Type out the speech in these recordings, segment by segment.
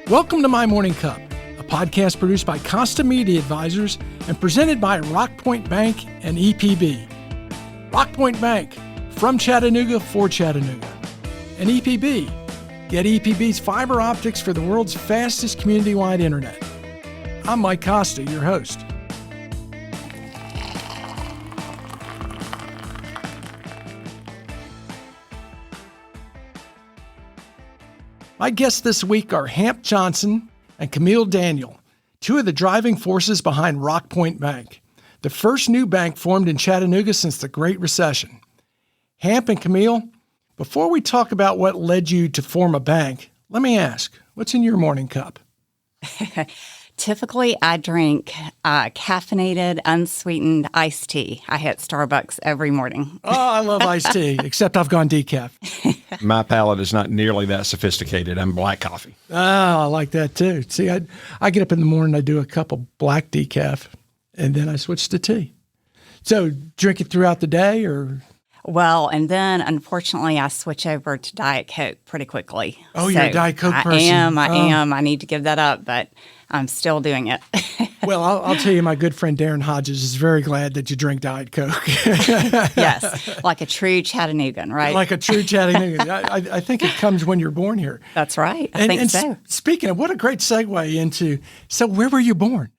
Welcome to My Morning Cup, a podcast produced by Costa Media Advisors and presented by RockPoint Bank and EPB. RockPoint Bank, from Chattanooga for Chattanooga. And EPB, get EPB's fiber optics for the world's fastest community-wide internet. I'm Mike Costa, your host. My guests this week are Hamp Johnston and Camille Daniel, two of the driving forces behind RockPoint Bank, the first new bank formed in Chattanooga since the Great Recession. Hamp and Camille, before we talk about what led you to form a bank, let me ask, what's in your morning cup? Typically, I drink caffeinated, unsweetened iced tea. I hit Starbucks every morning. Oh, I love iced tea, except I've gone decaf. My palate is not nearly that sophisticated. I'm black coffee. Oh, I like that too. See, I get up in the morning, I do a cup of black decaf, and then I switch to tea. So drink it throughout the day or? Well, and then unfortunately, I switch over to Diet Coke pretty quickly. Oh, you're a Diet Coke person. I am. I need to give that up, but I'm still doing it. Well, I'll tell you, my good friend Darren Hodges is very glad that you drink Diet Coke. Yes, like a true Chattanoogan, right? Like a true Chattanoogan. I think it comes when you're born here. That's right. I think so. Speaking of, what a great segue into, so where were you born?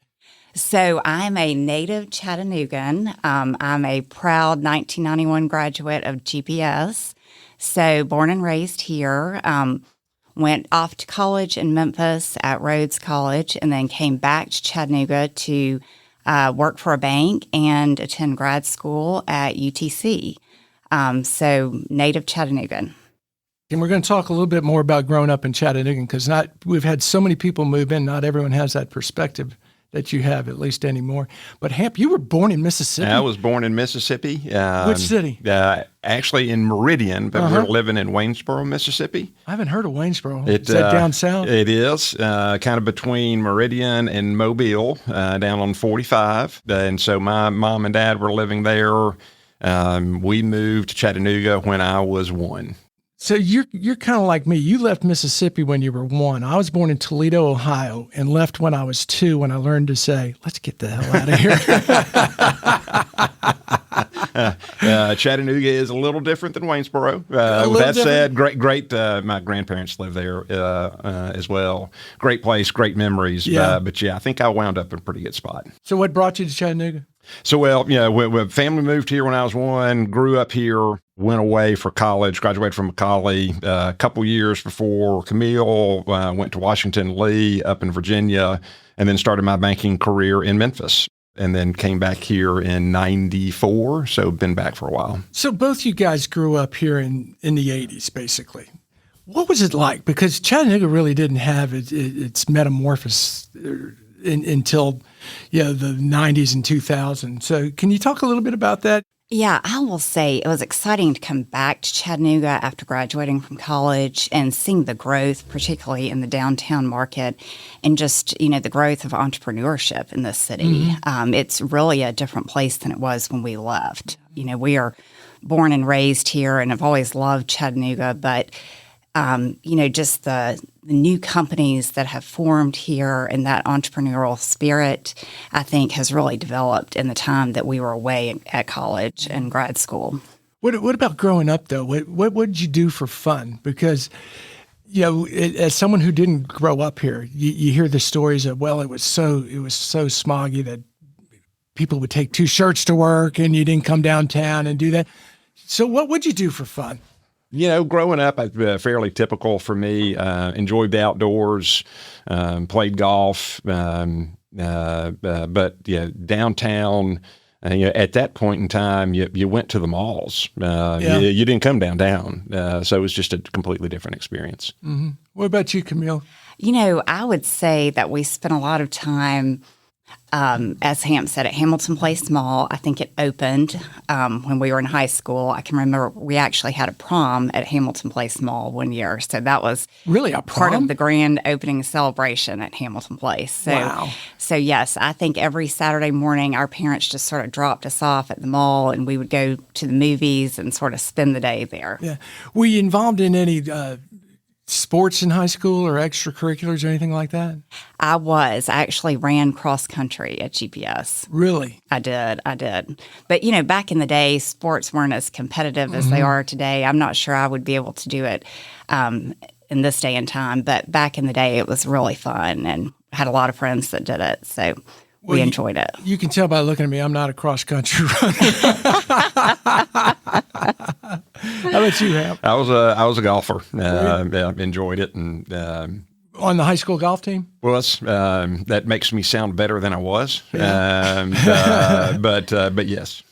So I'm a native Chattanoogan. I'm a proud 1991 graduate of GPS. So born and raised here. Went off to college in Memphis at Rhodes College and then came back to Chattanooga to work for a bank and attend grad school at UTC. So native Chattanoogan. And we're going to talk a little bit more about growing up in Chattanooga because we've had so many people move in. Not everyone has that perspective that you have, at least anymore. But Hamp, you were born in Mississippi. I was born in Mississippi. Which city? Actually in Meridian, but we're living in Waynesboro, Mississippi. I haven't heard of Waynesboro. Is that down south? It is, kind of between Meridian and Mobile, down on 45. And so my mom and dad were living there. We moved to Chattanooga when I was 1. So you're kind of like me. You left Mississippi when you were 1. I was born in Toledo, Ohio, and left when I was 2 when I learned to say, let's get the hell out of here. Chattanooga is a little different than Waynesboro. With that said, great. My grandparents lived there as well. Great place, great memories. Yeah. But I think I wound up in a pretty good spot. So what brought you to Chattanooga? So, family moved here when I was 1, grew up here, went away for college, graduated from Macaulay a couple years before Camille, went to Washington Lee up in Virginia, and then started my banking career in Memphis, and then came back here in 94, so been back for a while. So both you guys grew up here in the 80s, basically. What was it like? Because Chattanooga really didn't have its metamorphosis until the 90s and 2000s. So can you talk a little bit about that? Yeah, I will say it was exciting to come back to Chattanooga after graduating from college and seeing the growth, particularly in the downtown market, and just, the growth of entrepreneurship in this city. Mm-hmm. It's really a different place than it was when we left. We are born and raised here and have always loved Chattanooga, but just the new companies that have formed here and that entrepreneurial spirit, I think, has really developed in the time that we were away at college and grad school. What about growing up, though? What did you do for fun? Because, as someone who didn't grow up here, you hear the stories of, it was so smoggy that people would take 2 shirts to work and you didn't come downtown and do that. So what would you do for fun? Growing up, fairly typical for me. Enjoyed the outdoors, played golf, but downtown. At that point in time, you went to the malls. You didn't come downtown, so it was just a completely different experience. Mm-hmm. What about you, Camille? I would say that we spent a lot of time. As Hamp said, at Hamilton Place Mall. I think it opened when we were in high school. I can remember we actually had a prom at Hamilton Place Mall one year. So that was really a prom? Part of the grand opening celebration at Hamilton Place. So, wow. So yes, I think every Saturday morning our parents just sort of dropped us off at the mall and we would go to the movies and sort of spend the day there. Yeah. Were you involved in any sports in high school or extracurriculars or anything like that? I actually ran cross country at GPS. Really? I did. But, back in the day, sports weren't as competitive as they are today. I'm not sure I would be able to do it in this day and time. But back in the day, it was really fun and had a lot of friends that did it. So we enjoyed it. You can tell by looking at me, I'm not a cross country runner. How about you, Hamp? I was a golfer. Enjoyed it, and on the high school golf team. Well, that makes me sound better than I was. Yeah. But yes.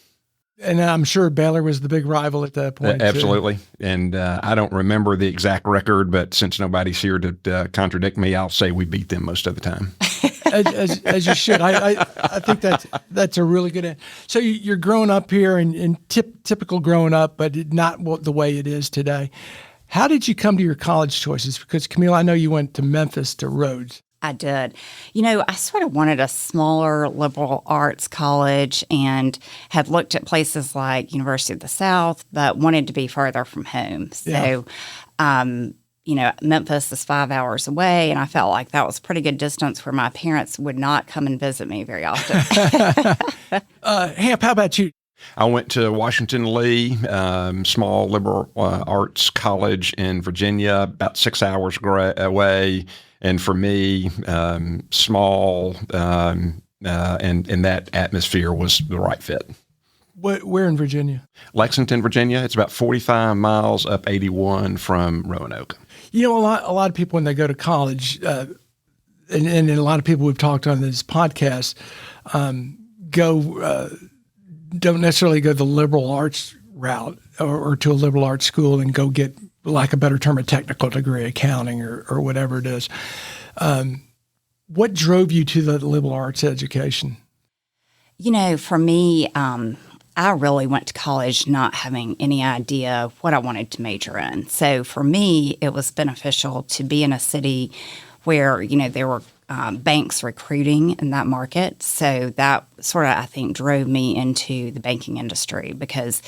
And I'm sure Baylor was the big rival at that point. Absolutely. Too. And I don't remember the exact record, but since nobody's here to contradict me, I'll say we beat them most of the time. As you should. I think that's a really good end. So you're growing up here and typical growing up, but not the way it is today. How did you come to your college choices? Because, Camille, I know you went to Memphis to Rhodes. I did. I sort of wanted a smaller liberal arts college and had looked at places like University of the South, but wanted to be further from home. So, Memphis is 5 hours away, and I felt like that was a pretty good distance where my parents would not come and visit me very often. Hamp, how about you? I went to Washington Lee, small liberal arts college in Virginia, about 6 hours away. And for me, small and that atmosphere was the right fit. Where in Virginia? Lexington, Virginia. It's about 45 miles up 81 from Roanoke. A lot of people when they go to college, and a lot of people we've talked on this podcast, don't necessarily go the liberal arts route or to a liberal arts school and go get, like a better term, a technical degree, accounting or whatever it is. What drove you to the liberal arts education? For me, I really went to college not having any idea what I wanted to major in. So for me, it was beneficial to be in a city where, there were banks recruiting in that market. So that sort of, I think, drove me into the banking industry because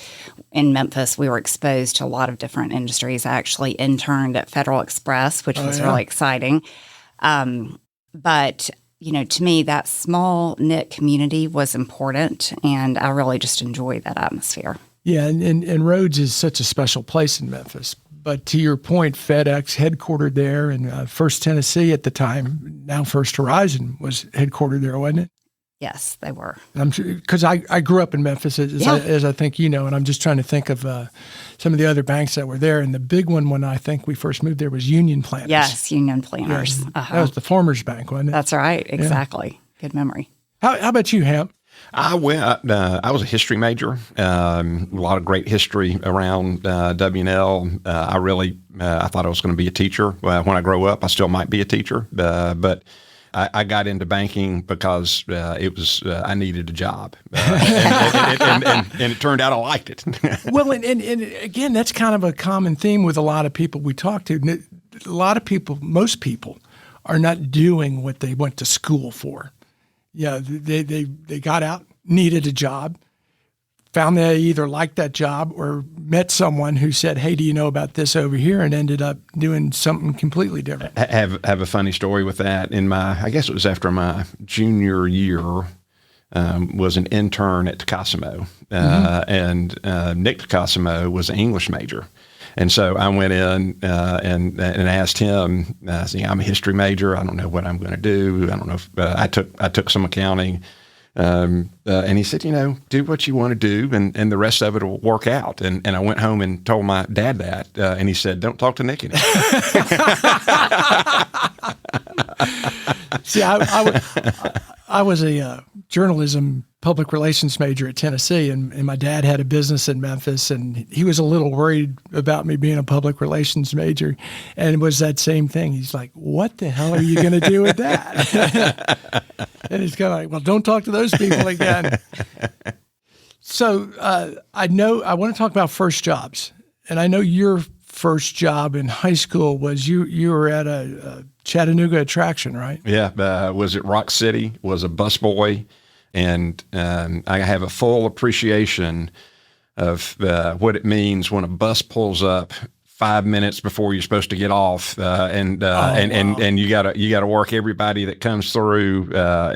in Memphis, we were exposed to a lot of different industries. I actually interned at Federal Express, which was really exciting. But to me, that small knit community was important, and I really just enjoyed that atmosphere. Yeah, and Rhodes is such a special place in Memphis. But to your point, FedEx headquartered there, and First Tennessee at the time, now First Horizon, was headquartered there, wasn't it? Yes, they were. I'm sure, because I grew up in Memphis, as I think you know, and I'm just trying to think of some of the other banks that were there. And the big one when I think we first moved there was Union Planters. Yes, Union Planters. Yeah, that was the Farmers Bank, wasn't it? That's right, exactly. Yeah. Good memory. How about you, Hamp? I was a history major. A lot of great history around W&L. I thought I was going to be a teacher. When I grow up, I still might be a teacher. But I got into banking because I needed a job, and it turned out I liked it. Well, and again, that's kind of a common theme with a lot of people we talk to. A lot of people, most people, are not doing what they went to school for. Yeah, they got out, needed a job, found they either liked that job or met someone who said, "Hey, do you know about this over here?" and ended up doing something completely different. Have a funny story with that. I guess it was after my junior year, was an intern at Tacosimo, and Nick Tacosimo was an English major. And so I went in and asked him, I'm a history major. I don't know what I'm going to do. I don't know if I took some accounting. And he said, do what you want to do and the rest of it will work out. And I went home and told my dad that. And he said, don't talk to Nick anymore. See, I was a journalism public relations major at Tennessee, and my dad had a business in Memphis, and he was a little worried about me being a public relations major, and it was that same thing. He's like, what the hell are you going to do with that? And he's kind of like, well, don't talk to those people again. So I want to talk about first jobs, and I know your first job in high school was you were at a Chattanooga attraction, right? Yeah, was at Rock City, was a busboy. And I have a full appreciation of what it means when a bus pulls up 5 minutes before you're supposed to get off, and you gotta work everybody that comes through, but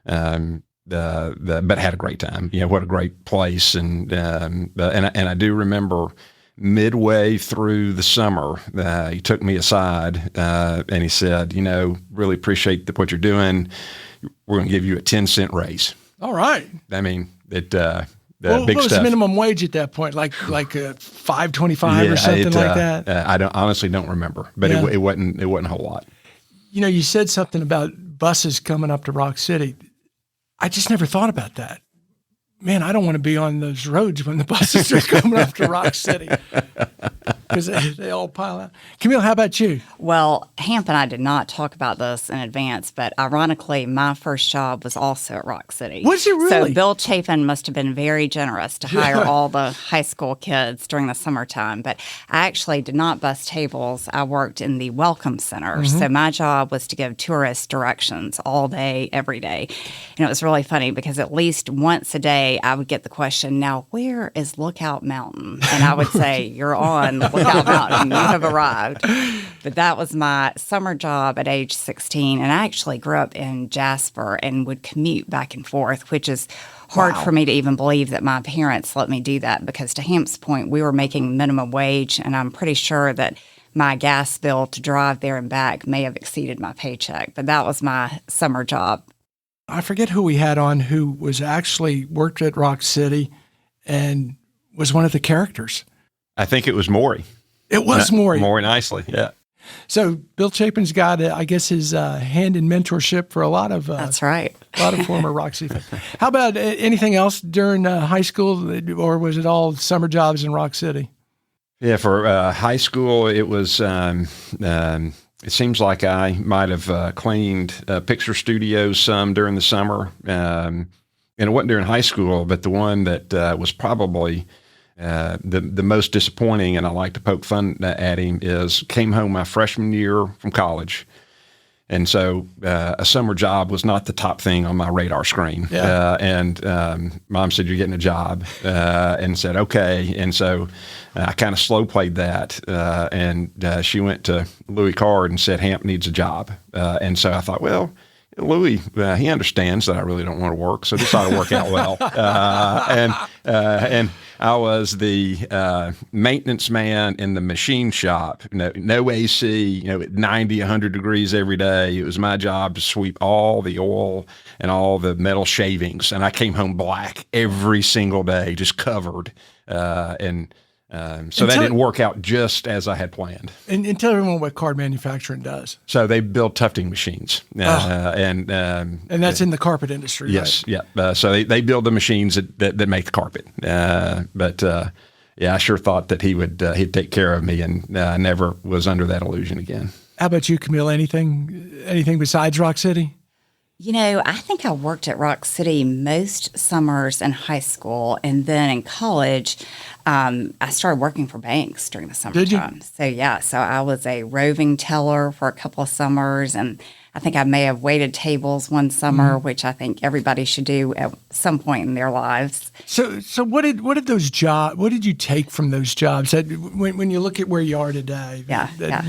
had a great time. What a great place, and I do remember midway through the summer, he took me aside and he said, really appreciate what you're doing. We're going to give you a 10-cent raise. All right. I mean, big what was stuff. The minimum wage at that point? Like $5.25 or something like that? I honestly don't remember, but it wasn't a whole lot. You said something about buses coming up to Rock City. I just never thought about that. Man, I don't want to be on those roads when the buses are coming up to Rock City because they all pile out. Camille, how about you? Well, Hamp and I did not talk about this in advance, but ironically, my first job was also at Rock City. Was it really? So Bill Chapin must have been very generous to hire all the high school kids during the summertime. But I actually did not bus tables. I worked in the Welcome Center. Mm-hmm. So my job was to give tourists directions all day, every day. And it was really funny because at least once a day, I would get the question, now, where is Lookout Mountain? And I would say, you're on Lookout Mountain. You have arrived. But that was my summer job at age 16. And I actually grew up in Jasper and would commute back and forth, which is hard for me to even believe that my parents let me do that because to Hamp's point, we were making minimum wage. And I'm pretty sure that my gas bill to drive there and back may have exceeded my paycheck. But that was my summer job. I forget who we had on who was actually worked at Rock City and was one of the characters. I think it was Maury. It was Maury. Maury Nicely, yeah. So Bill Chapin's got, I guess, his hand in mentorship for a lot of that's right. A lot of former Rock City fans. How about anything else during high school, or was it all summer jobs in Rock City? Yeah, for high school, it was. It seems like I might have cleaned picture studios some during the summer, and it wasn't during high school, but the one that was probably the most disappointing, and I like to poke fun at him, is came home my freshman year from college. And so a summer job was not the top thing on my radar screen. Yeah. And Mom said, you're getting a job, and said, okay. And so I kind of slow played that. And she went to Louis Card and said, Hamp needs a job. And so I thought, well, Louis, he understands that I really don't want to work, so this ought to work out well. And I was the maintenance man in the machine shop. No AC, 90, 100 degrees every day. It was my job to sweep all the oil and all the metal shavings, and I came home black every single day, just covered. So that didn't work out just as I had planned. And tell everyone what card manufacturing does. So they build tufting machines, and that's in the carpet industry. Yes, right? Yeah. So they build the machines that make the carpet. I sure thought that he'd take care of me, and I never was under that illusion again. How about you, Camille? Anything besides Rock City? I think I worked at Rock City most summers in high school, and then in college, I started working for banks during the summertime. Did you? So I was a roving teller for a couple of summers, and I think I may have waited tables one summer, which I think everybody should do at some point in their lives. So what did those jobs? What did you take from those jobs? When you look at where you are today,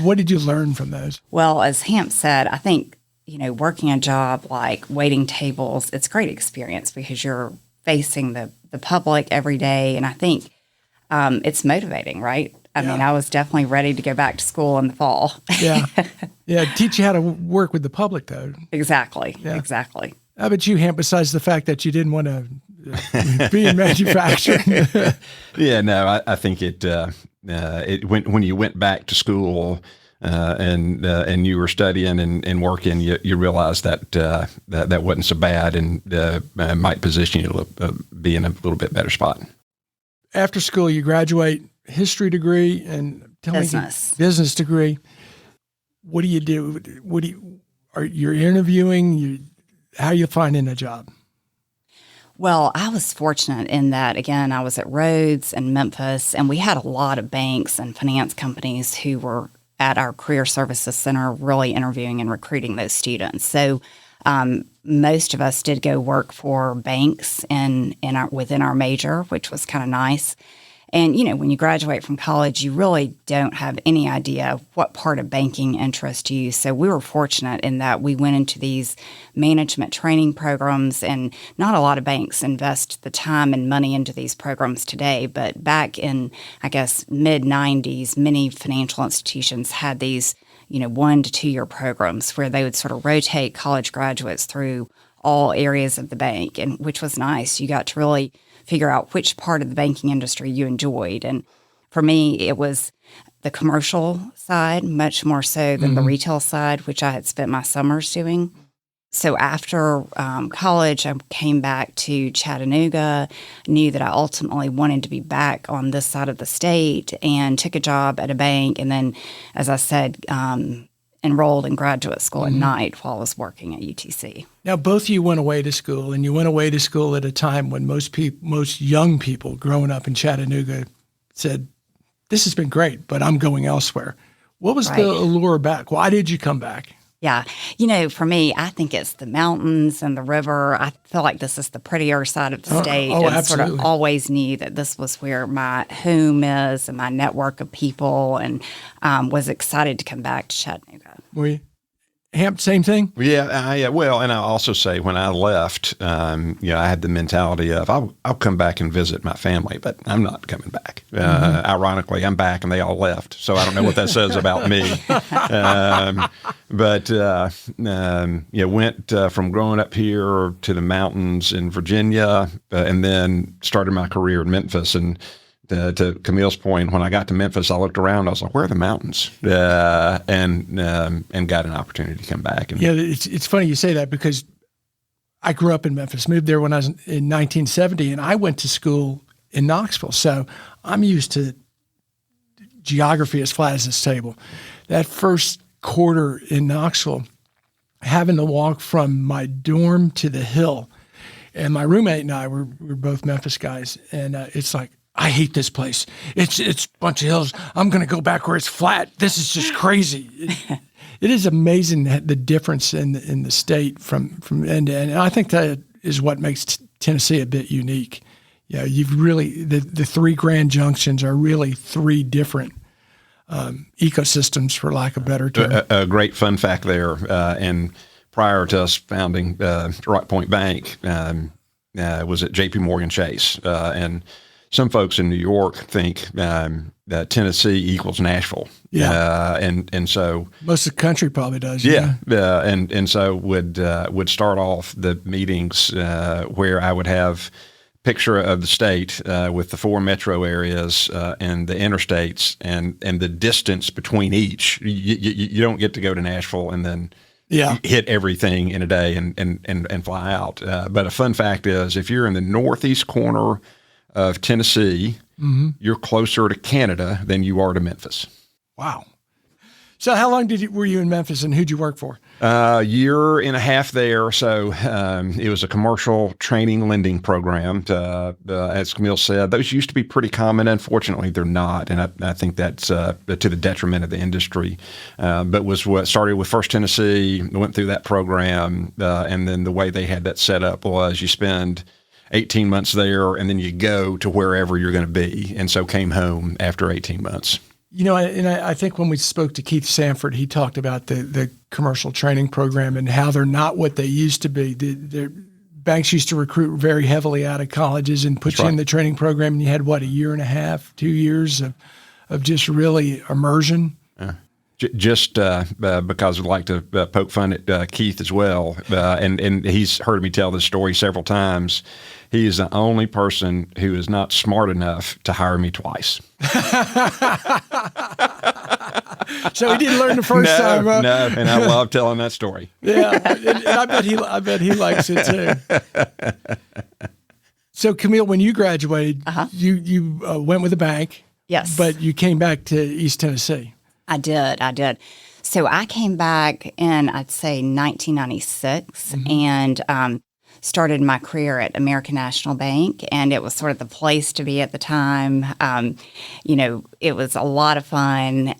what did you learn from those? Well, as Hamp said, I think working a job like waiting tables, it's a great experience because you're facing the public every day. And I think it's motivating, right? I mean, I was definitely ready to go back to school in the fall. Yeah. Teach you how to work with the public, though. Exactly. Yeah. Exactly. How about you, Hamp, besides the fact that you didn't want to be in manufacturing? I think when you went back to school, and you were studying and working, you realized that wasn't so bad, and might position you to be in a little bit better spot. After school, you graduate, history degree and business degree. What do you do? You're interviewing? How are you finding a job? Well, I was fortunate in that, again, I was at Rhodes and Memphis, and we had a lot of banks and finance companies who were at our Career Services Center really interviewing and recruiting those students. So most of us did go work for banks within our major, which was kind of nice. And, when you graduate from college, you really don't have any idea what part of banking interests you. So we were fortunate in that we went into these management training programs, and not a lot of banks invest the time and money into these programs today. But back in, I guess, mid-90s, many financial institutions had these 1 to 2 year programs where they would sort of rotate college graduates through all areas of the bank, and which was nice. You got to really figure out which part of the banking industry you enjoyed. And for me, it was the commercial side, much more so than the retail side, which I had spent my summers doing. So after college, I came back to Chattanooga, knew that I ultimately wanted to be back on this side of the state, and took a job at a bank. And then, as I said, enrolled in graduate school at night while I was working at UTC. Now, both of you went away to school, and you went away to school at a time when most young people growing up in Chattanooga said, this has been great, but I'm going elsewhere. What was the allure back? Why did you come back? Yeah. For me, I think it's the mountains and the river. I feel like this is the prettier side of the state. And absolutely. Sort of always knew that this was where my home is and my network of people, and was excited to come back to Chattanooga. Were you? Hamp, same thing? Yeah, well, and I'll also say when I left, I had the mentality of I'll come back and visit my family, but I'm not coming back. Ironically, I'm back and they all left, so I don't know what that says about me. Went from growing up here to the mountains in Virginia, and then started my career in Memphis. And to Camille's point, when I got to Memphis, I looked around. I was like, "Where are the mountains?" And got an opportunity to come back. And it's funny you say that, because I grew up in Memphis, moved there when I was in 1970, and I went to school in Knoxville, so I'm used to geography as flat as this table. That first quarter in Knoxville, having to walk from my dorm to the hill, and my roommate and I were both Memphis guys, and it's like, I hate this place. It's a bunch of hills. I'm going to go back where it's flat. This is just crazy. It is amazing the difference in the state from end to end. And I think that is what makes Tennessee a bit unique. You've really, the three Grand Junctions are really three different ecosystems, for lack of a better term. A great fun fact there. And prior to us founding RockPoint Bank, was at J.P. Morgan Chase. And some folks in New York think that Tennessee equals Nashville. Yeah. And so most of the country probably does. Yeah. And so would start off the meetings where I would have picture of the state with the 4 metro areas and the interstates and the distance between each. You don't get to go to Nashville and then hit everything in a day and fly out. But a fun fact is, if you're in the northeast corner of Tennessee, you're closer to Canada than you are to Memphis. Wow. So how long were you in Memphis, and who'd you work for? A year and a half there. So it was a commercial training lending program. As Camille said, those used to be pretty common. Unfortunately, they're not. And I think that's to the detriment of the industry. But was what started with First Tennessee, went through that program. And then the way they had that set up was you spend 18 months there, and then you go to wherever you're going to be. And so came home after 18 months. I think when we spoke to Keith Sanford, he talked about the commercial training program and how they're not what they used to be. The banks used to recruit very heavily out of colleges and put you in the training program, and you had, a year and a half, 2 years of just really immersion. Just because I'd like to poke fun at Keith as well, and he's heard me tell this story several times. He is the only person who is not smart enough to hire me twice. So he didn't learn the first time. No, and I love telling that story. Yeah, and I bet he likes it too. So Camille, when you graduated, you went with a bank. Yes, but you came back to East Tennessee. I did. So I came back in, I'd say, 1996, and started my career at American National Bank, and it was sort of the place to be at the time. It was a lot of fun,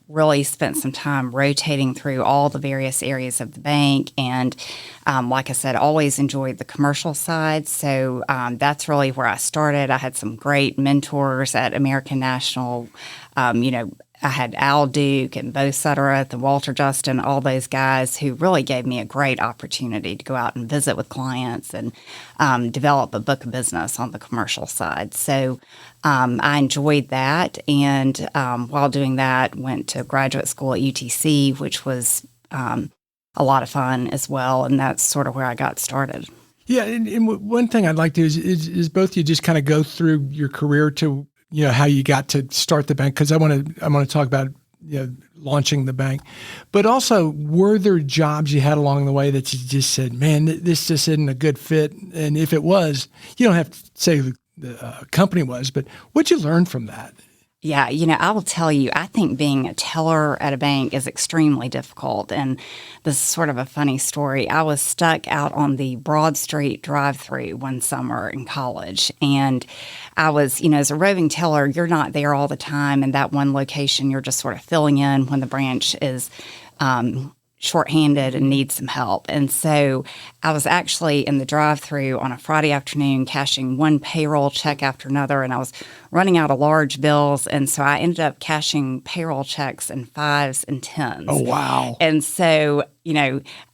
really spent some time rotating through all the various areas of the bank. And like I said, always enjoyed the commercial side. So that's really where I started. I had some great mentors at American National. I had Al Duke and Bo Suttereth and Walter Justin, all those guys who really gave me a great opportunity to go out and visit with clients and develop a book of business on the commercial side. So I enjoyed that. And while doing that, went to graduate school at UTC, which was a lot of fun as well. And that's sort of where I got started. Yeah. And one thing I'd like to do is both of you just kind of go through your career to how you got to start the bank, because I want to talk about launching the bank, but also were there jobs you had along the way that you just said, man, this just isn't a good fit? And if it was, you don't have to say who the company was, but what'd you learn from that? Yeah, I will tell you, I think being a teller at a bank is extremely difficult. And this is sort of a funny story. I was stuck out on the Broad Street drive-through one summer in college. And I was, as a roving teller, you're not there all the time. In that one location, you're just sort of filling in when the branch is shorthanded and needs some help. And so I was actually in the drive-through on a Friday afternoon cashing one payroll check after another, and I was running out of large bills. And so I ended up cashing payroll checks in 5s and 10s. Oh, wow. And so,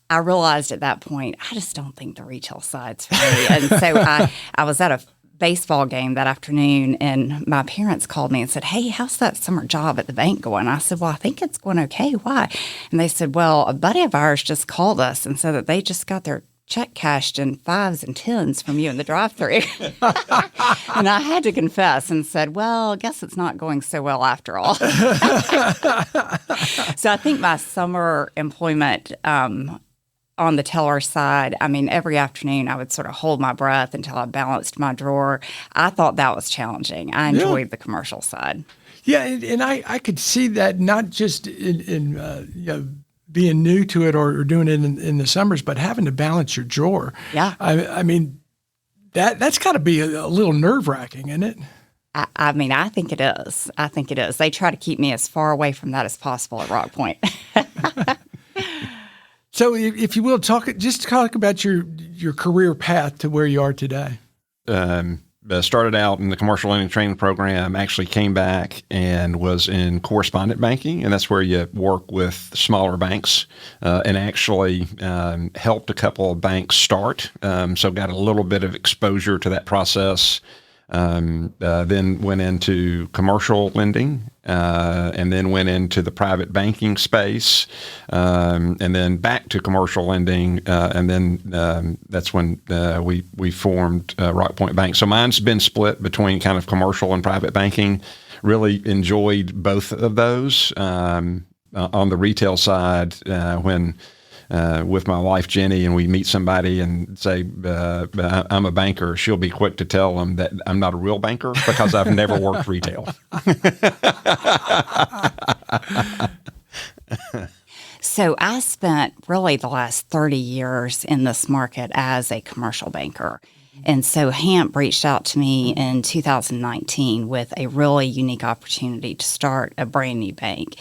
I realized at that point, I just don't think the retail side's for me. And so I was at a baseball game that afternoon, and my parents called me and said, "Hey, how's that summer job at the bank going?" I said, "Well, I think it's going okay. Why?" And they said, "Well, a buddy of ours just called us and said that they just got their check cashed in 5s and 10s from you in the drive-thru." And I had to confess and said, "Well, I guess it's not going so well after all." So I think my summer employment on the teller side, every afternoon I would sort of hold my breath until I balanced my drawer. I thought that was challenging. I enjoyed the commercial side. Yeah, and I could see that not just in being new to it or doing it in the summers, but having to balance your drawer. Yeah. That's got to be a little nerve-wracking, isn't it? I think it is. I think it is. They try to keep me as far away from that as possible at RockPoint. So, if you will, talk about your career path to where you are today. Started out in the commercial lending training program, actually came back and was in correspondent banking, and that's where you work with smaller banks, and actually helped a couple of banks start. So got a little bit of exposure to that process. Then went into commercial lending, and then went into the private banking space, and then back to commercial lending, and then that's when we formed RockPoint Bank. So mine's been split between kind of commercial and private banking. Really enjoyed both of those. On the retail side, when with my wife, Jenny, and we meet somebody and say, I'm a banker, she'll be quick to tell them that I'm not a real banker because I've never worked retail. So I spent really the last 30 years in this market as a commercial banker. And so Hamp reached out to me in 2019 with a really unique opportunity to start a brand new bank.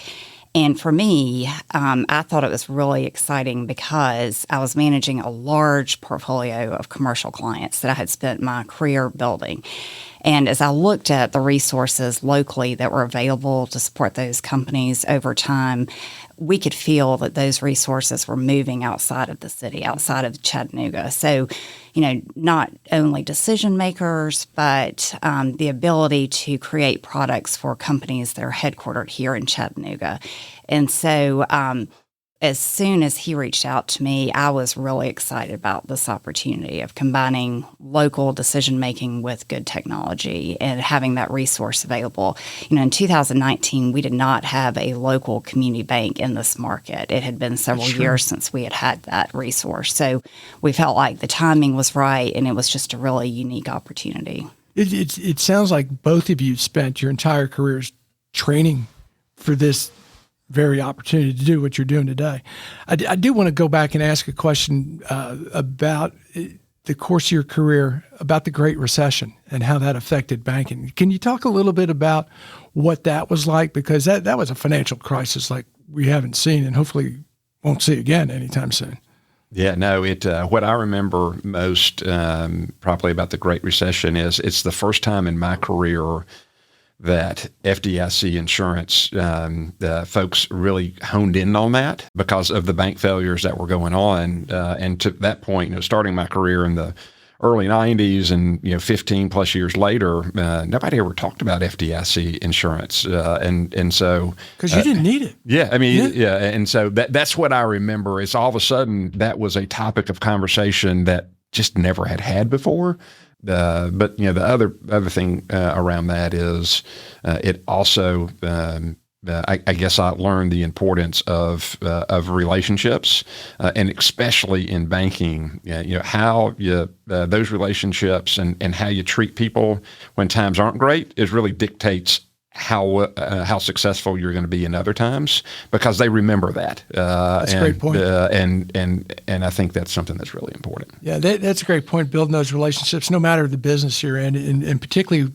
And for me, I thought it was really exciting because I was managing a large portfolio of commercial clients that I had spent my career building. And as I looked at the resources locally that were available to support those companies over time, we could feel that those resources were moving outside of the city, outside of Chattanooga. So, not only decision makers, but the ability to create products for companies that are headquartered here in Chattanooga. And so as soon as he reached out to me, I was really excited about this opportunity of combining local decision making with good technology and having that resource available. In 2019, we did not have a local community bank in this market. It had been several years since we had that resource. So we felt like the timing was right, and it was just a really unique opportunity. It sounds like both of you spent your entire careers training for this very opportunity to do what you're doing today. I do want to go back and ask a question about the course of your career about the Great Recession and how that affected banking. Can you talk a little bit about what that was like? Because that was a financial crisis like we haven't seen and hopefully won't see again anytime soon. Yeah, no, what I remember most probably about the Great Recession is it's the first time in my career that FDIC insurance folks really honed in on that because of the bank failures that were going on. And to that point, starting my career in the early 90s and 15 plus years later, nobody ever talked about FDIC insurance. And so because you didn't need it. Yeah, I mean, yeah. And so that's what I remember is all of a sudden that was a topic of conversation that just never had before. But the other thing around that is it also I guess I learned the importance of relationships and especially in banking. How those relationships and how you treat people when times aren't great is really dictates how successful you're going to be in other times because they remember that. That's a great point. And I think that's something that's really important. Yeah, that's a great point, building those relationships, no matter the business you're in, and particularly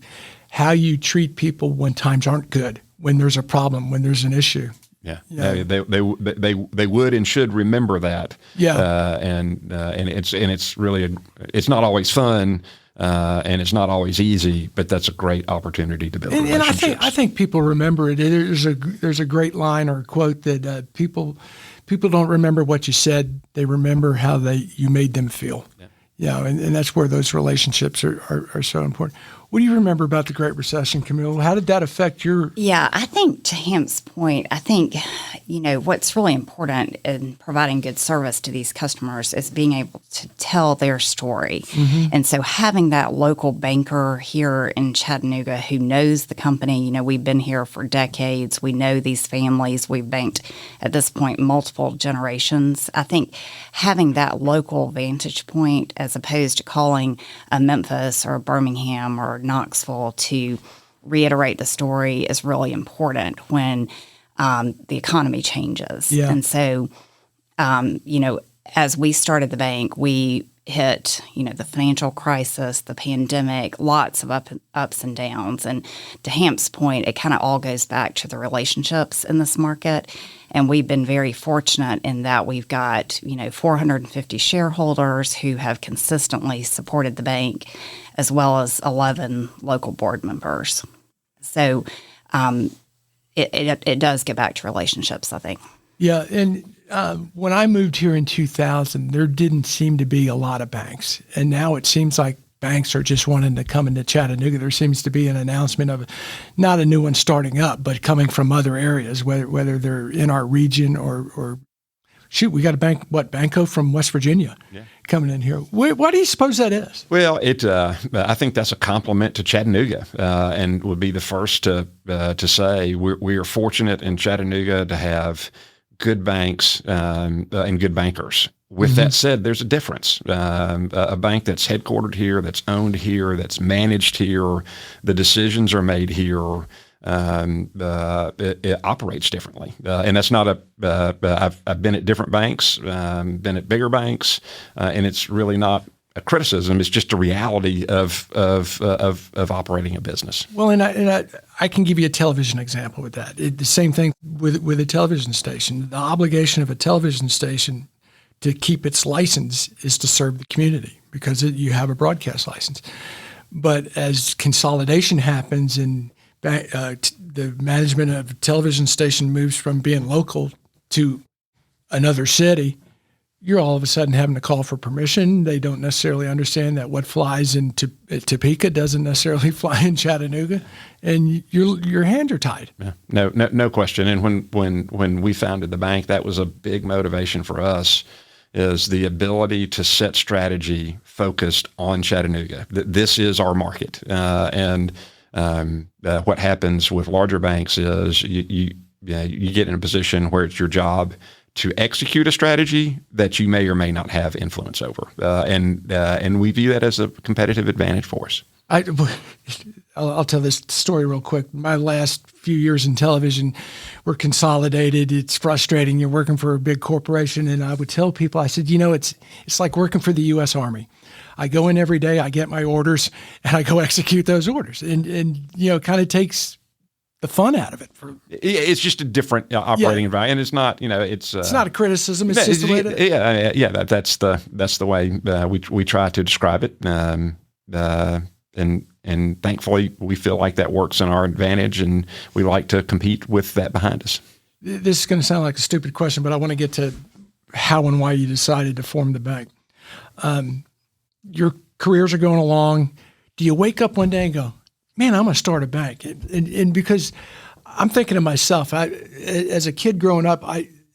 how you treat people when times aren't good, when there's a problem, when there's an issue. Yeah, they would and should remember that. Yeah, and it's really it's not always fun. And it's not always easy, but that's a great opportunity to build relationships. And I think people remember it. There's a great line or a quote that people don't remember what you said; they remember how you made them feel. Yeah, and that's where those relationships are so important. What do you remember about the Great Recession, Camille? How did that affect your? Yeah, I think to Hamp's point, I think, what's really important in providing good service to these customers is being able to tell their story. Mm-hmm. And so having that local banker here in Chattanooga who knows the company, we've been here for decades. We know these families. We've banked at this point multiple generations. I think having that local vantage point as opposed to calling a Memphis or a Birmingham or Knoxville to reiterate the story is really important when the economy changes. Yeah. And so, as we started the bank, we hit, the financial crisis, the pandemic, lots of ups and downs. And to Hamp's point, it kind of all goes back to the relationships in this market. And we've been very fortunate in that we've got, 450 shareholders who have consistently supported the bank, as well as 11 local board members. So it does get back to relationships, I think. Yeah, and when I moved here in 2000, there didn't seem to be a lot of banks. And now it seems like banks are just wanting to come into Chattanooga. There seems to be an announcement of not a new one starting up, but coming from other areas, whether they're in our region or shoot, we got a bank, Banco from West Virginia coming in here. What do you suppose that is? Well, I think that's a compliment to Chattanooga and would be the first to say we are fortunate in Chattanooga to have good banks and good bankers. With that said, there's a difference. A bank that's headquartered here, that's owned here, that's managed here, the decisions are made here. It operates differently, and that's not I've been at different banks, been at bigger banks, and it's really not a criticism. It's just a reality of operating a business. Well, and I can give you a television example with that. The same thing with a television station. The obligation of a television station to keep its license is to serve the community because you have a broadcast license. But as consolidation happens and the management of a television station moves from being local to another city, you're all of a sudden having to call for permission. They don't necessarily understand that what flies in Topeka doesn't necessarily fly in Chattanooga, and your hands are tied. Yeah. No question. And when we founded the bank, that was a big motivation for us, is the ability to set strategy focused on Chattanooga. This is our market, and what happens with larger banks is you get in a position where it's your job to execute a strategy that you may or may not have influence over, and we view that as a competitive advantage for us. I'll tell this story real quick. My last few years in television were consolidated. It's frustrating. You're working for a big corporation. And I would tell people, I said, it's like working for the U.S. Army. I go in every day, I get my orders, and I go execute those orders. And it kind of takes the fun out of it. It's just a different operating environment. And it's not, it's not a criticism. It's just the way that's the way we try to describe it. And thankfully, we feel like that works in our advantage, and we like to compete with that behind us. This is going to sound like a stupid question, but I want to get to how and why you decided to form the bank. Your careers are going along. Do you wake up one day and go, man, I'm going to start a bank? And because I'm thinking to myself, as a kid growing up,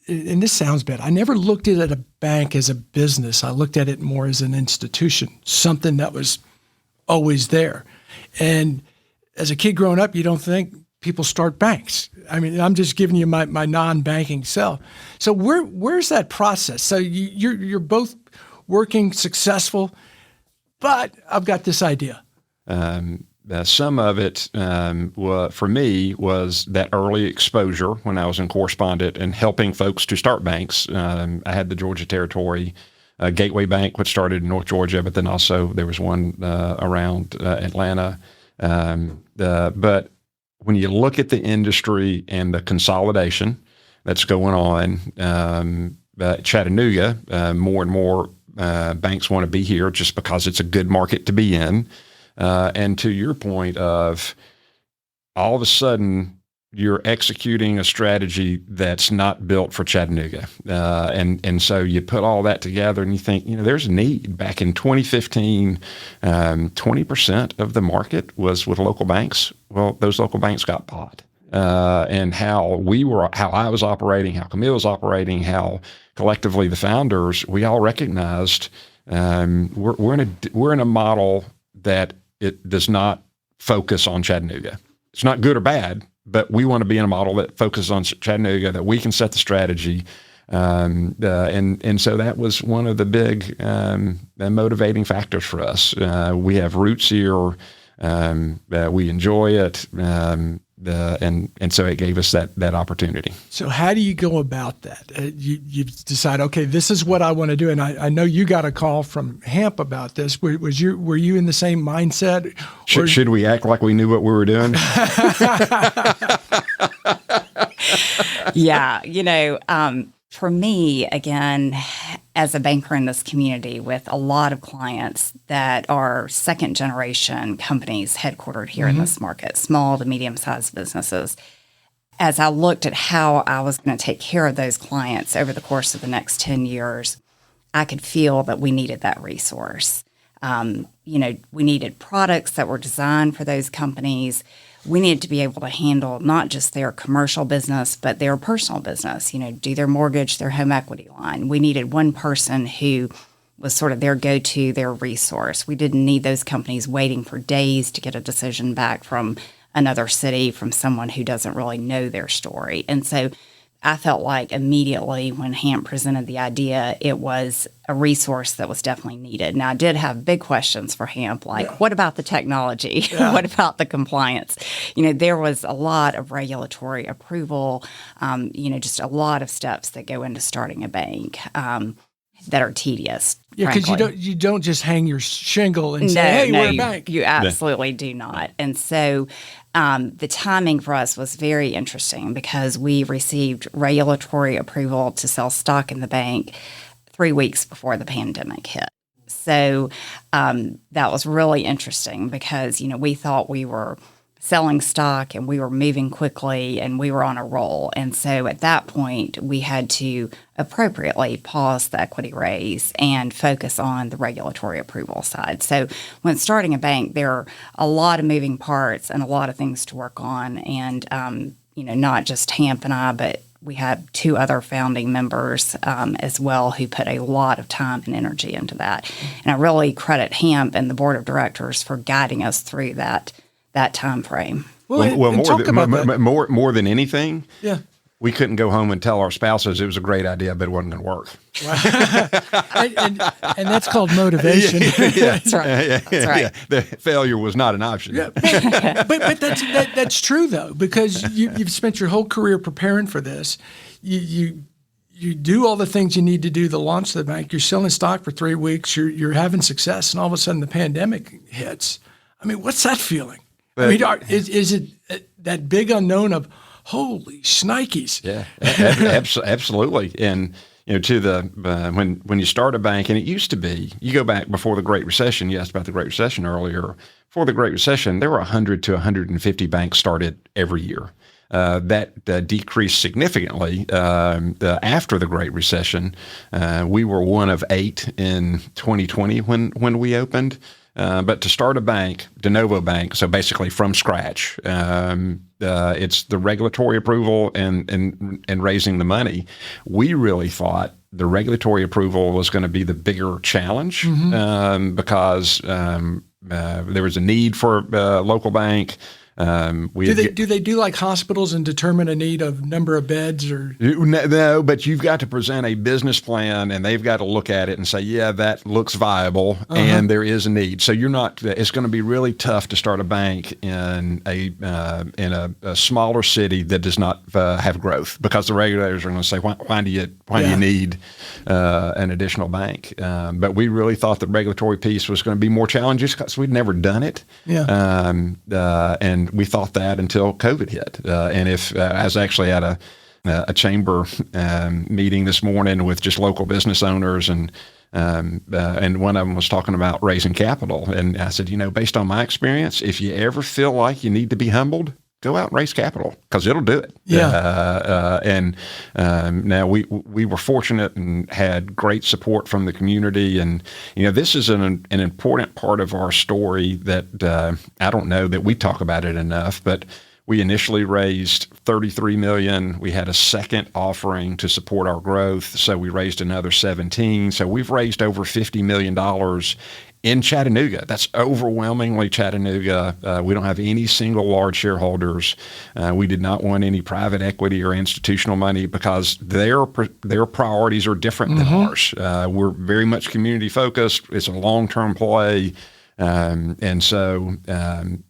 and this sounds bad, I never looked at a bank as a business. I looked at it more as an institution, something that was always there. And as a kid growing up, you don't think people start banks. I mean, I'm just giving you my non-banking self. So where's that process? So you're both working, successful, but I've got this idea. Some of it for me was that early exposure when I was in correspondent and helping folks to start banks. I had the Georgia territory Gateway Bank, which started in North Georgia, but then also there was one around Atlanta. But when you look at the industry and the consolidation that's going on, Chattanooga, more and more banks want to be here just because it's a good market to be in. And to your point of all of a sudden, you're executing a strategy that's not built for Chattanooga. And so you put all that together and you think, there's a need. Back in 2015, 20% of the market was with local banks. Well, those local banks got bought. And how I was operating, how Camille was operating, how collectively the founders, we all recognized we're in a model that it does not focus on Chattanooga. It's not good or bad, but we want to be in a model that focuses on Chattanooga, that we can set the strategy. And so that was one of the big motivating factors for us. We have roots here. We enjoy it. And so it gave us that opportunity. So how do you go about that? You decide, okay, this is what I want to do. And I know you got a call from Hamp about this. Were you in the same mindset? Should we act like we knew what we were doing? Yeah. For me, again, as a banker in this community with a lot of clients that are second generation companies headquartered here in this market, small to medium sized businesses, as I looked at how I was going to take care of those clients over the course of the next 10 years, I could feel that we needed that resource. We needed products that were designed for those companies. We needed to be able to handle not just their commercial business, but their personal business, do their mortgage, their home equity line. We needed one person who was sort of their go-to, their resource. We didn't need those companies waiting for days to get a decision back from another city, from someone who doesn't really know their story. And so I felt like immediately when Hamp presented the idea, it was a resource that was definitely needed. Now, I did have big questions for Hamp, like, what about the technology? Yeah. What about the compliance? There was a lot of regulatory approval, just a lot of steps that go into starting a bank that are tedious. Yeah, because you don't just hang your shingle and say, hey, we're a bank. You absolutely do not. And so the timing for us was very interesting because we received regulatory approval to sell stock in the bank 3 weeks before the pandemic hit. So that was really interesting because, we thought we were selling stock and we were moving quickly and we were on a roll. And so at that point, we had to appropriately pause the equity raise and focus on the regulatory approval side. So when starting a bank, there are a lot of moving parts and a lot of things to work on. And, not just Hamp and I, but we had 2 other founding members as well who put a lot of time and energy into that. And I really credit Hamp and the board of directors for guiding us through that time frame. More than anything, we couldn't go home and tell our spouses it was a great idea, but it wasn't going to work. and that's called motivation. That's right. That's right. Yeah. The failure was not an option. Yeah. But that's true though, because you've spent your whole career preparing for this. You do all the things you need to do to launch the bank. You're selling stock for 3 weeks. You're having success, and all of a sudden the pandemic hits. I mean, what's that feeling? Is it that big unknown of holy shnikes? Yeah, absolutely. And to the when you start a bank, and it used to be, you go back before the Great Recession. You asked about the Great Recession earlier. Before the Great Recession, there were 100 to 150 banks started every year. That decreased significantly after the Great Recession. We were one of 8 in 2020 when we opened. But to start a bank, de novo bank, so basically from scratch, it's the regulatory approval and raising the money. We really thought the regulatory approval was going to be the bigger challenge because there was a need for a local bank. Do they do like hospitals and determine a need of number of beds or? No, but you've got to present a business plan, and they've got to look at it and say, yeah, that looks viable, and there is a need. So you're not. It's going to be really tough to start a bank in a smaller city that does not have growth, because the regulators are going to say, why do you need an additional bank? But we really thought the regulatory piece was going to be more challenging because we'd never done it. Yeah. And we thought that until COVID hit. And I was actually at a chamber meeting this morning with just local business owners, and one of them was talking about raising capital. And I said, based on my experience, if you ever feel like you need to be humbled, go out and raise capital, because it'll do it. Yeah. Now we were fortunate and had great support from the community, and this is an important part of our story that I don't know that we talk about it enough. But we initially raised $33 million. We had a second offering to support our growth, so we raised another 17. So we've raised over $50 million in Chattanooga. That's overwhelmingly Chattanooga. We don't have any single large shareholders. We did not want any private equity or institutional money because their priorities are different than ours. We're very much community focused. It's a long-term play. And so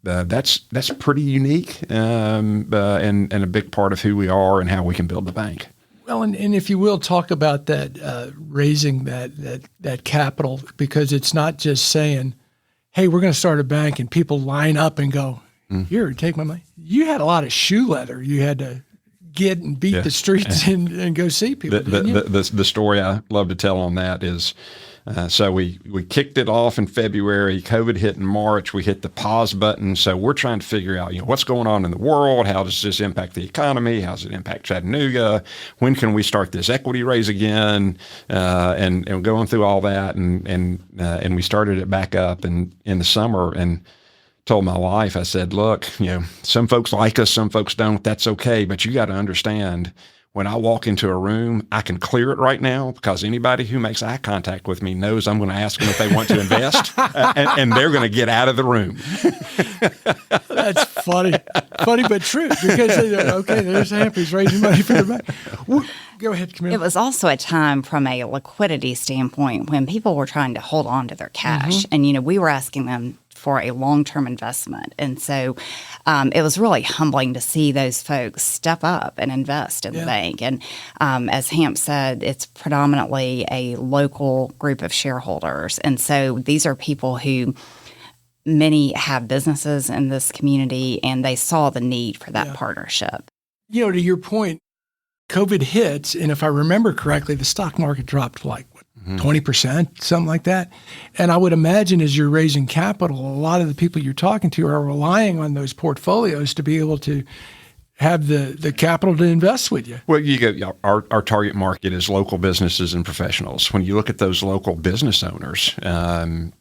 that's pretty unique and a big part of who we are and how we can build the bank. Well, and if you will, talk about that raising that capital, because it's not just saying, hey, we're going to start a bank and people line up and go, here, take my money. You had a lot of shoe leather. You had to get and beat the streets and go see people. The story I love to tell on that is, so we kicked it off in February. COVID hit in March. We hit the pause button. So we're trying to figure out, what's going on in the world? How does this impact the economy? How does it impact Chattanooga? When can we start this equity raise again? And going through all that, and we started it back up in the summer. And told my wife, I said, look, some folks like us, some folks don't. That's okay, but you got to understand, when I walk into a room, I can clear it right now, because anybody who makes eye contact with me knows I'm going to ask them if they want to invest, and they're going to get out of the room. That's funny but true, because okay, there's Hamp, he's raising money for the bank. Go ahead, Camille. It was also a time from a liquidity standpoint when people were trying to hold on to their cash, and we were asking them for a long-term investment. And so it was really humbling to see those folks step up and invest in the bank. And as Hamp said, it's predominantly a local group of shareholders. And so these are people who many have businesses in this community, and they saw the need for that partnership. To your point, COVID hits, and if I remember correctly, the stock market dropped like 20%, something like that. And I would imagine as you're raising capital, a lot of the people you're talking to are relying on those portfolios to be able to have the capital to invest with you. Well, our target market is local businesses and professionals. When you look at those local business owners,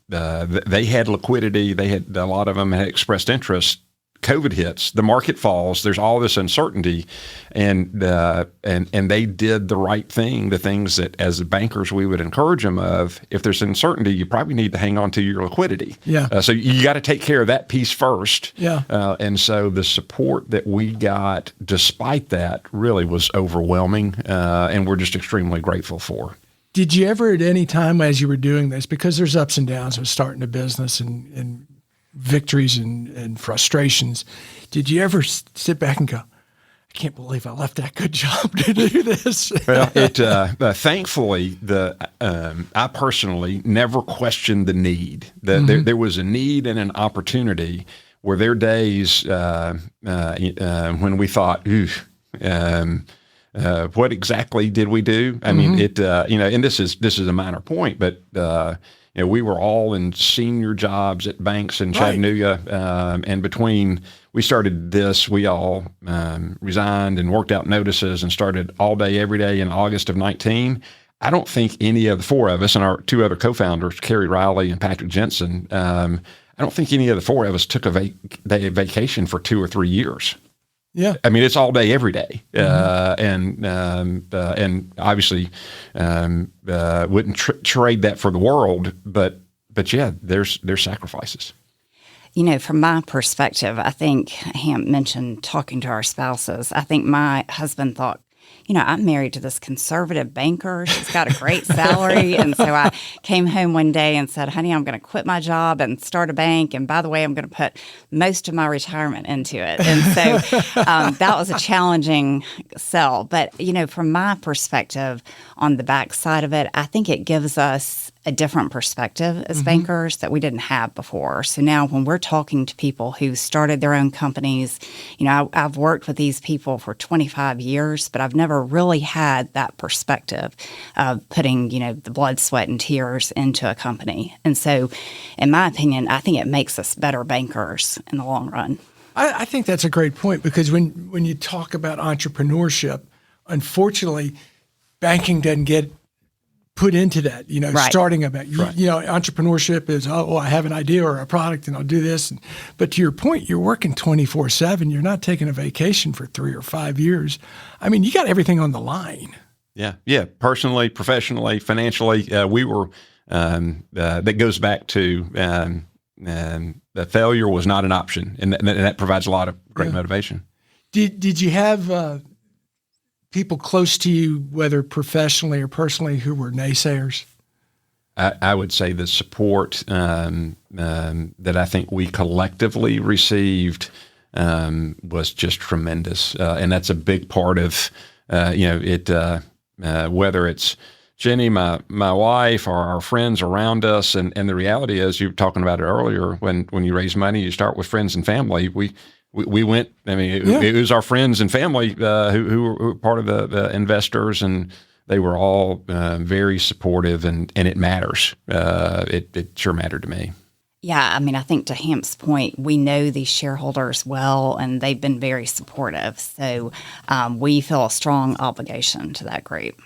they had liquidity. A lot of them had expressed interest COVID hits, the market falls, there's all this uncertainty, and they did the right thing, the things that as bankers we would encourage them of. If there's uncertainty, you probably need to hang on to your liquidity. Yeah. So you got to take care of that piece first. Yeah. And so the support that we got despite that really was overwhelming, and we're just extremely grateful for. Did you ever at any time as you were doing this, because there's ups and downs with starting a business and victories and frustrations, did you ever sit back and go, I can't believe I left that good job to do this? Well, thankfully, I personally never questioned the need. There was a need and an opportunity. Were there days when we thought, what exactly did we do? I mean, and this is a minor point, but we were all in senior jobs at banks in Chattanooga, and between we started this, we all resigned and worked out notices and started all day, every day in August of 19. I don't think any of the four of us and our two other co-founders, Kerry Riley and Patrick Jensen, I don't think any of the four of us took a day of vacation for 2 or 3 years. Yeah, I mean, it's all day, every day, and obviously wouldn't trade that for the world. But yeah, there's sacrifices. From my perspective, I think Hamp mentioned talking to our spouses. I think my husband thought, I'm married to this conservative banker. She's got a great salary. And so I came home one day and said, honey, I'm going to quit my job and start a bank. And by the way, I'm going to put most of my retirement into it. And so that was a challenging sell. But, from my perspective on the backside of it, I think it gives us a different perspective as bankers that we didn't have before. So now when we're talking to people who started their own companies, I've worked with these people for 25 years, but I've never really had that perspective of putting, the blood, sweat, and tears into a company. And so in my opinion, I think it makes us better bankers in the long run. I think that's a great point, because when you talk about entrepreneurship, unfortunately, banking doesn't get put into that, starting a bank. Entrepreneurship is, I have an idea or a product and I'll do this. But to your point, you're working 24/7. You're not taking a vacation for 3 or 5 years. I mean, you got everything on the line. Yeah. Personally, professionally, financially, we were. That goes back to that failure was not an option, and that provides a lot of great motivation. Did you have people close to you, whether professionally or personally, who were naysayers? I would say the support that I think we collectively received was just tremendous, and that's a big part of it. Whether it's Jenny, my wife, or our friends around us, and the reality is, you were talking about it earlier. When you raise money, you start with friends and family. We went. I mean, it was our friends and family who were part of the investors, and they were all very supportive, and it matters. It sure mattered to me. Yeah, I mean, I think to Hamp's point, we know these shareholders well, and they've been very supportive. So we feel a strong obligation to that group.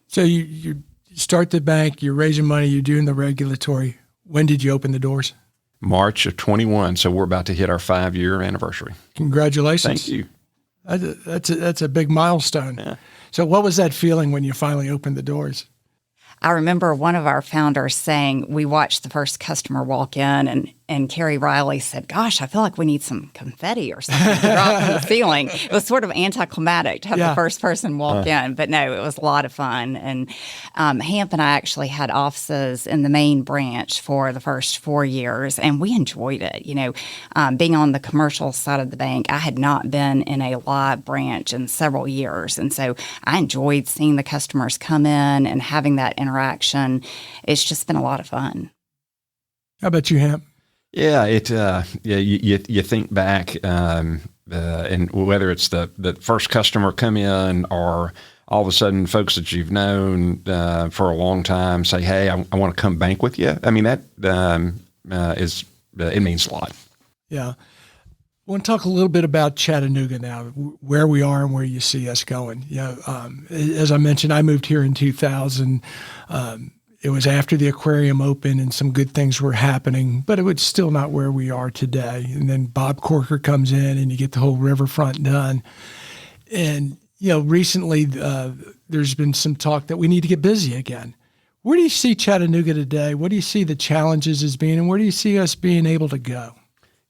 So you start the bank, you're raising money, you're doing the regulatory. When did you open the doors? March of 21, so we're about to hit our 5-year anniversary. Congratulations. Thank you. That's a big milestone. Yeah. So what was that feeling when you finally opened the doors? I remember one of our founders saying, we watched the first customer walk in, and Kerry Riley said, gosh, I feel like we need some confetti or something to drop from the ceiling. It was sort of anticlimactic to have the first person walk in, but no, it was a lot of fun. And Hamp and I actually had offices in the main branch for the first 4 years, and we enjoyed it. Being on the commercial side of the bank, I had not been in a live branch in several years. And so I enjoyed seeing the customers come in and having that interaction. It's just been a lot of fun. How about you, Hamp? Yeah, you think back, and whether it's the first customer come in, or all of a sudden folks that you've known for a long time say, "Hey, I want to come bank with you." I mean, that it means a lot. Yeah, I want to talk a little bit about Chattanooga now, where we are and where you see us going. As I mentioned, I moved here in 2000. It was after the aquarium opened and some good things were happening, but it was still not where we are today. And then Bob Corker comes in and you get the whole riverfront done. And, recently there's been some talk that we need to get busy again. Where do you see Chattanooga today? What do you see the challenges as being, and where do you see us being able to go?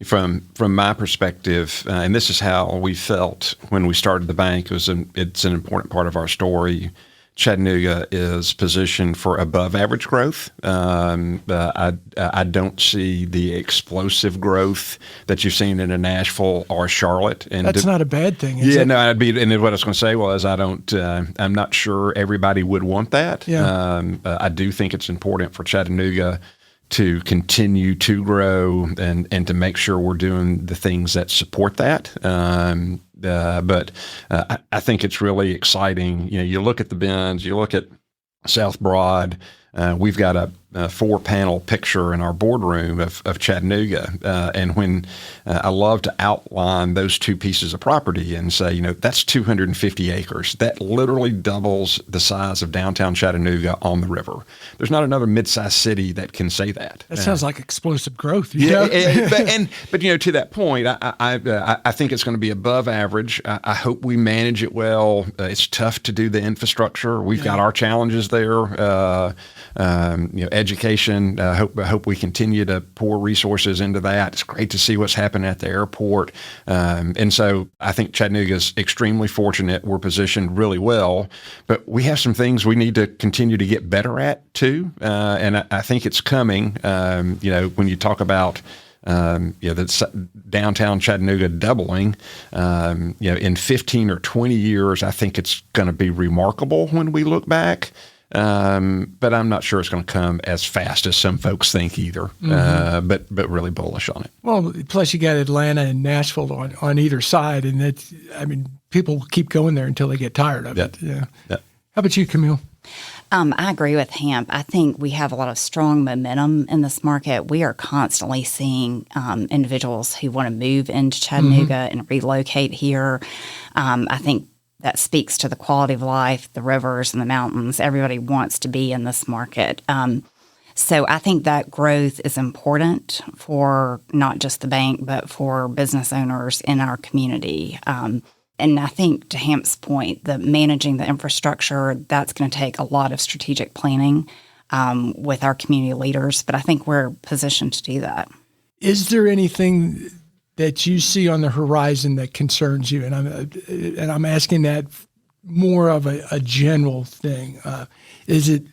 From my perspective, and this is how we felt when we started the bank, it's an important part of our story. Chattanooga is positioned for above average growth. I don't see the explosive growth that you've seen in Nashville or Charlotte. And that's not a bad thing, is it? No, and what I was going to say was I'm not sure everybody would want that. Yeah. I do think it's important for Chattanooga to continue to grow and to make sure we're doing the things that support that. But I think it's really exciting. You look at the Bends, you look at South Broad. We've got a 4-panel picture in our boardroom of Chattanooga. And when I love to outline those two pieces of property and say, that's 250 acres. That literally doubles the size of downtown Chattanooga on the river. There's not another mid-sized city that can say that. That sounds like explosive growth. But to that point, I think it's going to be above average. I hope we manage it well. It's tough to do the infrastructure. We've got our challenges there. Education. I hope we continue to pour resources into that. It's great to see what's happening at the airport. And so I think Chattanooga is extremely fortunate. We're positioned really well, but we have some things we need to continue to get better at too. And I think it's coming. When you talk about the downtown Chattanooga doubling, in 15 or 20 years, I think it's going to be remarkable when we look back. But I'm not sure it's going to come as fast as some folks think either. But really bullish on it. Well, plus you got Atlanta and Nashville on either side, and people keep going there until they get tired of it. Yeah. How about you, Camille? I agree with Hamp. I think we have a lot of strong momentum in this market. We are constantly seeing individuals who want to move into Chattanooga and relocate here. I think that speaks to the quality of life, the rivers and the mountains. Everybody wants to be in this market. So I think that growth is important for not just the bank, but for business owners in our community. And I think to Hamp's point, the managing the infrastructure, that's going to take a lot of strategic planning with our community leaders. But I think we're positioned to do that. Is there anything that you see on the horizon that concerns you? And I'm asking that more of a general thing. Is it,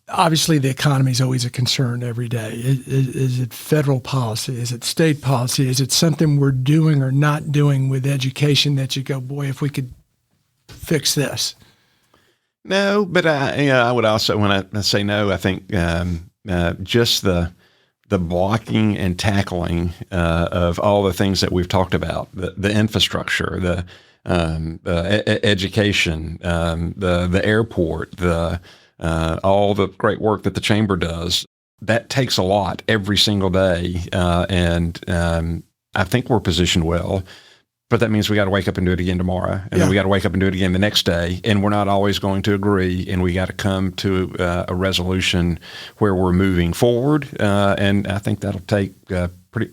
obviously the economy is always a concern every day. Is it federal policy? Is it state policy? Is it something we're doing or not doing with education that you go, boy, if we could fix this? No, but I would also, when I say no, I think just the blocking and tackling of all the things that we've talked about, the infrastructure, the education, the airport, all the great work that the chamber does, that takes a lot every single day. And I think we're positioned well. But that means we got to wake up and do it again tomorrow, and then we got to wake up and do it again the next day. And we're not always going to agree, and we got to come to a resolution where we're moving forward. And I think that'll take pretty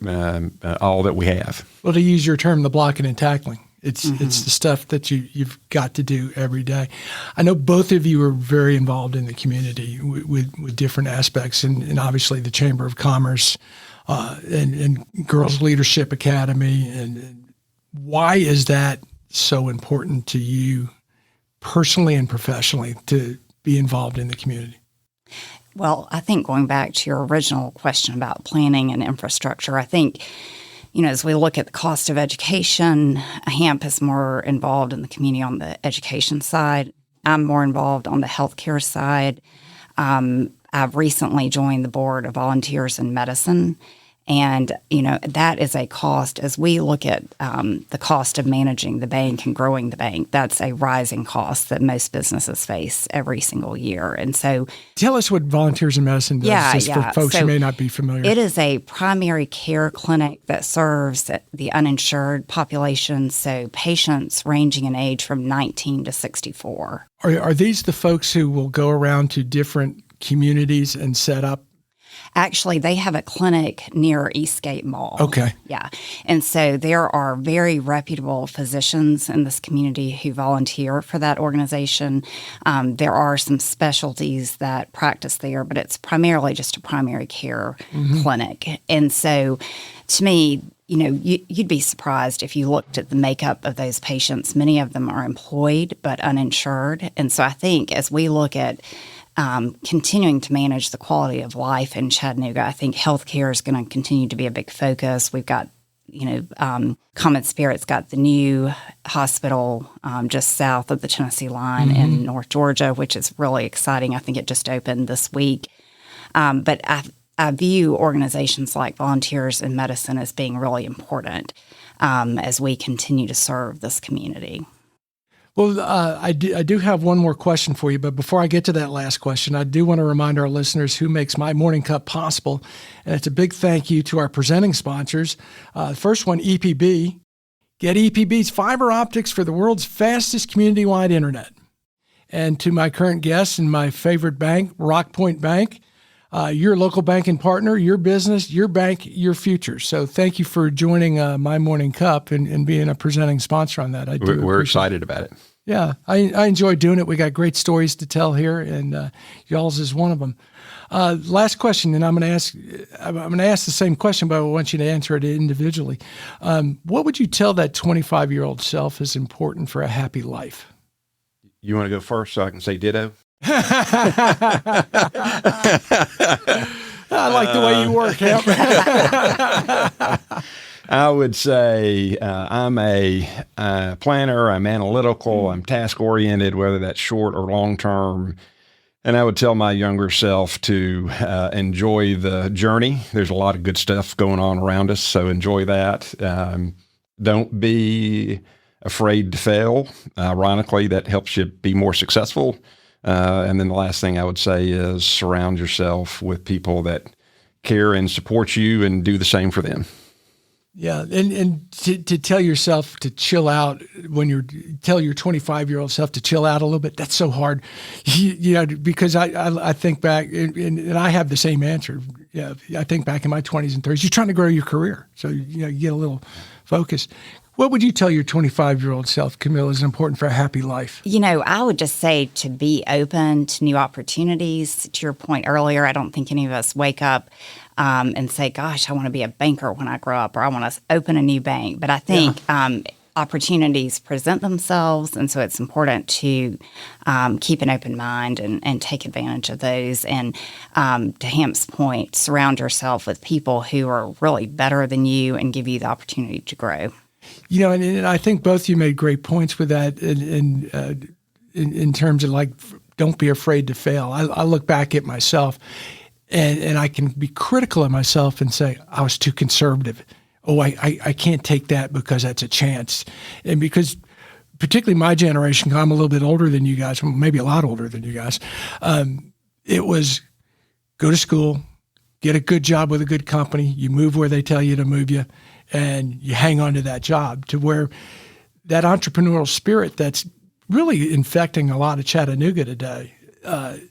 all that we have. Well, to use your term, the blocking and tackling. It's the stuff that you've got to do every day. I know both of you are very involved in the community with different aspects, and obviously the Chamber of Commerce and Girls Leadership Academy. And why is that so important to you personally and professionally to be involved in the community? Well, I think going back to your original question about planning and infrastructure, I think, as we look at the cost of education, Hamp is more involved in the community on the education side. I'm more involved on the healthcare side. I've recently joined the board of Volunteers in Medicine. And, that is a cost. As we look at the cost of managing the bank and growing the bank, that's a rising cost that most businesses face every single year. And so, tell us what Volunteers in Medicine does, for folks who may not be familiar. It is a primary care clinic that serves the uninsured population, so patients ranging in age from 19 to 64. Are these the folks who will go around to different communities and set up? Actually, they have a clinic near Eastgate Mall. Okay. Yeah. And so there are very reputable physicians in this community who volunteer for that organization. There are some specialties that practice there, but it's primarily just a primary care clinic. And so to me, you'd be surprised if you looked at the makeup of those patients. Many of them are employed but uninsured. And so I think as we look at continuing to manage the quality of life in Chattanooga, I think healthcare is going to continue to be a big focus. We've got, Common Spirit's got the new hospital just south of the Tennessee line in North Georgia, which is really exciting. I think it just opened this week. But I view organizations like Volunteers in Medicine as being really important as we continue to serve this community. Well, I do have one more question for you, but before I get to that last question, I do want to remind our listeners who makes My Morning Cup possible, and it's a big thank you to our presenting sponsors. First one, EPB. Get EPB's fiber optics for the world's fastest community-wide internet. And to my current guests and my favorite bank, RockPoint Bank, your local banking partner, your business, your bank, your future. So thank you for joining My Morning Cup and being a presenting sponsor on that. We're excited about it. Yeah, I enjoy doing it. We got great stories to tell here, and y'all's is one of them. Last question, and I'm going to ask the same question, but I want you to answer it individually. What would you tell that 25-year-old self is important for a happy life? You want to go first so I can say ditto? I like the way you work, Hamp. I would say I'm a planner, I'm analytical, I'm task-oriented, whether that's short or long-term. And I would tell my younger self to enjoy the journey. There's a lot of good stuff going on around us, so enjoy that. Don't be afraid to fail. Ironically, that helps you be more successful. And then the last thing I would say is surround yourself with people that care and support you and do the same for them. Yeah, and to tell yourself to chill out tell your 25-year-old self to chill out a little bit, that's so hard. Because I think back, and I have the same answer. Yeah, I think back in my 20s and 30s, you're trying to grow your career, so you get a little focused. What would you tell your 25-year-old self, Camille, is important for a happy life? I would just say to be open to new opportunities. To your point earlier, I don't think any of us wake up and say, gosh, I want to be a banker when I grow up, or I want to open a new bank. But I think opportunities present themselves, and so it's important to keep an open mind and take advantage of those. And to Hamp's point, surround yourself with people who are really better than you and give you the opportunity to grow. And I think both of you made great points with that in terms of don't be afraid to fail. I look back at myself and I can be critical of myself and say, I was too conservative. Oh, I can't take that because that's a chance. And because particularly my generation, I'm a little bit older than you guys, maybe a lot older than you guys, it was go to school, get a good job with a good company, you move where they tell you to move you, and you hang on to that job, to where that entrepreneurial spirit that's really infecting a lot of Chattanooga today,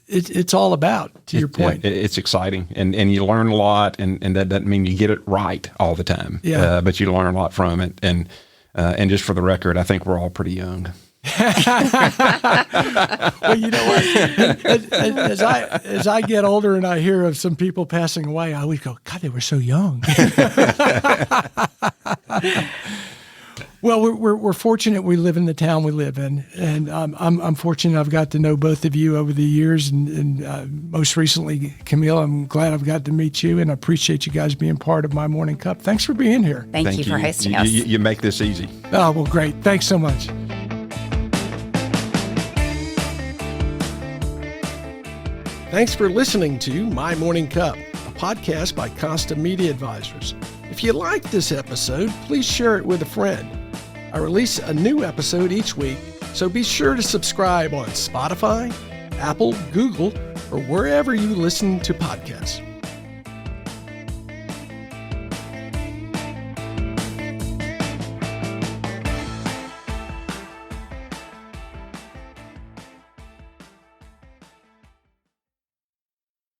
it's all about, to your point. It's exciting, and you learn a lot, and that doesn't mean you get it right all the time, but you learn a lot from it. And just for the record, I think we're all pretty young. Well, you know what? As I get older and I hear of some people passing away, I always go, God, they were so young. Well, we're fortunate we live in the town we live in, and I'm fortunate I've got to know both of you over the years, and most recently, Camille, I'm glad I've got to meet you, and I appreciate you guys being part of My Morning Cup. Thanks for being here. Thank you for hosting us. You make this easy. Oh, well, great. Thanks so much. Thanks for listening to My Morning Cup, a podcast by Consta Media Advisors. If you liked this episode, please share it with a friend. I release a new episode each week, so be sure to subscribe on Spotify, Apple, Google, or wherever you listen to podcasts.